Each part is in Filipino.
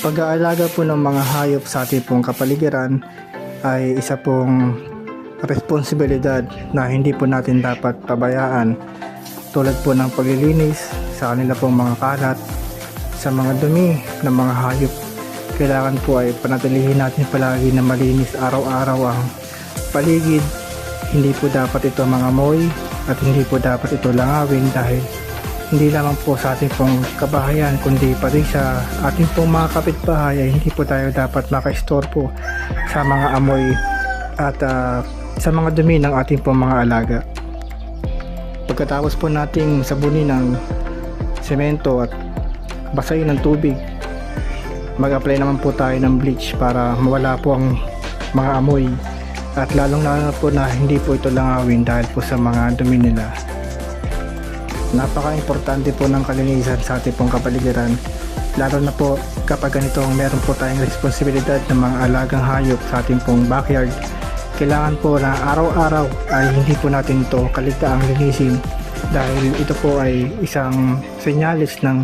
pag-aalaga po ng mga hayop sa ating pong kapaligiran ay isa pong responsibilidad na hindi po natin dapat pabayaan, tulad po ng paglilinis sa kanila pong mga kalat, sa mga dumi ng mga hayop. Kailangan po ay panatilihin natin palagi na malinis araw-araw ang paligid. Hindi po dapat ito mangamoy at hindi po dapat ito langawin, dahil hindi lamang po sa ating pong kabahayan kundi pati sa ating pong mga kapitbahay ay hindi po tayo dapat maka-istorbo sa mga amoy at sa mga dumi ng ating pong mga alaga. Pagkatapos po nating sabunin ng semento at basahin ng tubig, mag-apply naman po tayo ng bleach para mawala po ang mga amoy, at lalong lalo po na hindi po ito langawin dahil po sa mga dumi nila. Napaka-importante po ng kalinisan sa ating pong kapaligiran, lalo na po kapag ganitong meron po tayong responsibilidad ng mga alagang hayop sa ating pong backyard. Kailangan po na araw-araw ay hindi po natin ito kaligtaang linisin, dahil ito po ay isang senyalis ng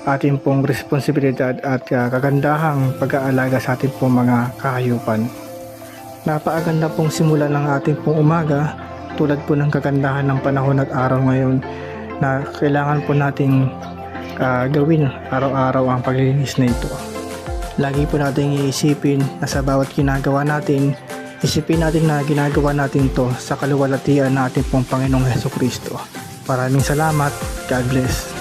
ating pong responsibilidad at kagandahang pag-aalaga sa ating pong mga kahayupan. Napakaganda pong simula ng ating pong umaga, tulad po ng kagandahan ng panahon at araw ngayon, na kailangan po nating gawin araw-araw ang paglilinis na ito. Lagi po nating iisipin na sa bawat ginagawa natin, isipin natin na ginagawa natin to sa kaluwalhatian ng ating pong Panginoong Hesukristo. Maraming salamat. God bless.